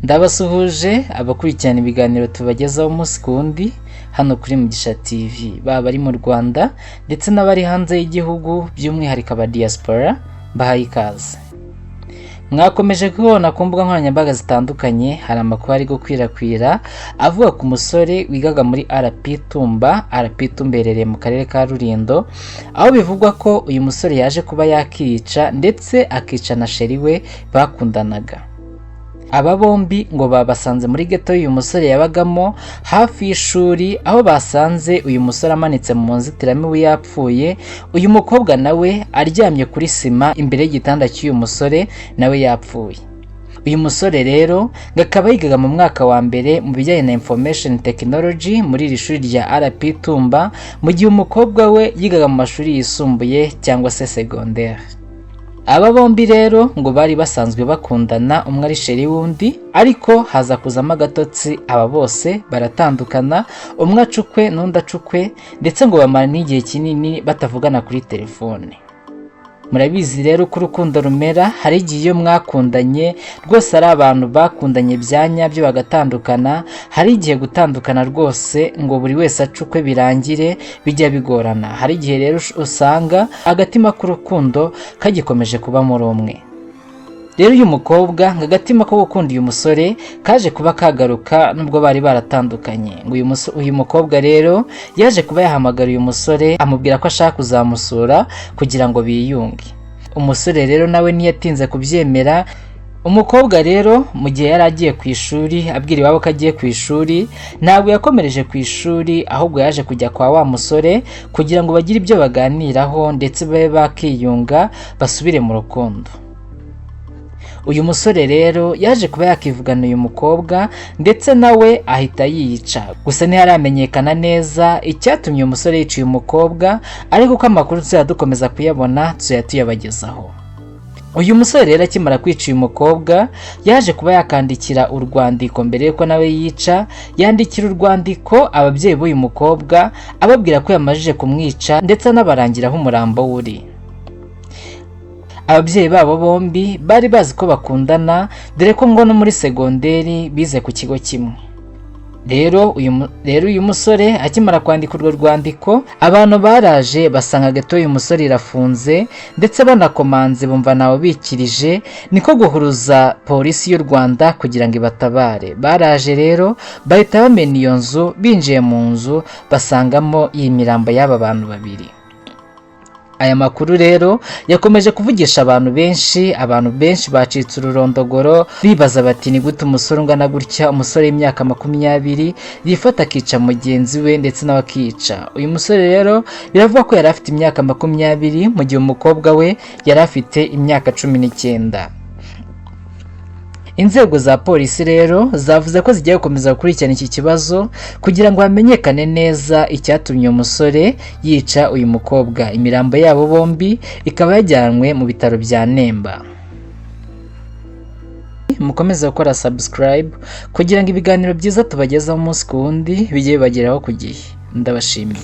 Ndabasuhuje abakurikirana ibiganiro tubagezaho umunsi kundi hano kuri Mugisha TV, baba ari mu Rwanda ndetse n'abari hanze y'igihugu by'umwihariko aba diaspora, bahaye ikaze. Mwakomeje kubona ku mbuga nkoranyambaga zitandukanye hari amakuru ari gukwirakwira avuga ku musore wigaga muri RP Tumba, RP Tumberereye mu karere ka Rulindo, aho bivugwa ko uyu musore yaje kuba yakiyicira ndetse akica na sheri we bakundanaga. Aba bombi ngo babasanze muri ghetto y'uyu musore yabagamo hafi y'ishuri, aho basanze uyu musore amanitse mu nzitiramibu yapfuye, uyu mukobwa nawe aryamye kuri sima imbere y'igitanda cy'uyu musore nawe yapfuye. Uyu musore rero ngakaba yigaga mu mwaka wa mbere mu bijyanye na information technology muri iri shuri rya RP Tumba, mu gihe umukobwa we yigaga mu mashuri yisumbuye cyangwa se secondaire. Aba bombi rero ngo bari basanzwe bakundana, umwe ari sheri wundi, ariko haza kuzamo agatotsi, aba bose baratandukana, umwe acukwe n'undi acukwe, ndetse ngo bamara n'igihe kinini batavugana kuri telefone. Murabizi rero ko urukundo rumera, hari igihe iyo mwakundanye rwose ari abantu bakundanye bya nyabyo bagatandukana, hari igihe gutandukana rwose ngo buri wese acukwe birangire bijya bigorana. Hari igihe rero usanga agatima k'urukundo kagikomeje kuba muri umwe. Rero uyu mukobwa ngo agatima ko gukunda uyu musore kaje kuba kagaruka nubwo bari baratandukanye. Ngo uyu mukobwa rero yaje kuba yahamagara uyu musore amubwira ko ashaka kuzamusura kugira ngo biyunge. Umusore rero nawe ntiyatinze kubyemera. Umukobwa rero mu gihe yari agiye ku ishuri abwira iwabo ko agiye ku ishuri, ntabwo yakomereje ku ishuri, ahubwo yaje kujya kwa wa musore kugira ngo bagire ibyo baganiraho ndetse babe bakiyunga basubire mu rukundo. Uyu musore rero yaje kuba yakivugana uyu mukobwa ndetse nawe ahita yiyica. Gusa ntiharamenyekana neza icyatumye uyu musore yica uyu mukobwa, ariko uko amakuru dukomeza kuyabona tuyabagezaho. Uyu musore rero akimara kwica uyu mukobwa yaje kuba yakandikira urwandiko mbere yuko nawe yica. Yandikira urwandiko ababyeyi b'uyu mukobwa ababwira ko yamajije kumwica ndetse anabarangiraho umurambo w'uri. Ababyeyi babo bombi bari bazi ko bakundana, dore ko ngo no muri segonderi bize ku kigo kimwe. Rero uyu musore akimara kwandika urwo rwandiko, abantu baraje basanga ghetto y'uyu musore irafunze ndetse banakomanze bumva nawe bikirije, niko guhuruza polisi y'u Rwanda kugira ngo ibatabare. Baraje rero bahita bamena iyo nzu, binjiye mu nzu basangamo iyi mirambo y'aba bantu babiri. Aya makuru rero yakomeje kuvugisha abantu benshi bacitse ururondogoro bibaza bati ni gute umusore ungana gutya, umusore w'imyaka 20 yifata akica mugenzi we ndetse nawe akica. Uyu musore rero biravugwa ko yari afite imyaka 20 mu gihe umukobwa we yari afite imyaka 19. Inzego za polisi rero zavuze ko zigiye gukomeza gukurikirana iki kibazo kugira ngo hamenyekane neza icyatumye umusore yica uyu mukobwa. Imirambo yabo bombi ikaba yajyanwe mu bitaro bya Nemba. Mukomeze gukora subscribe kugira ngo ibiganiro byiza tubagezaho umunsi kundi bijye bibageraho ku gihe. Ndabashimiye.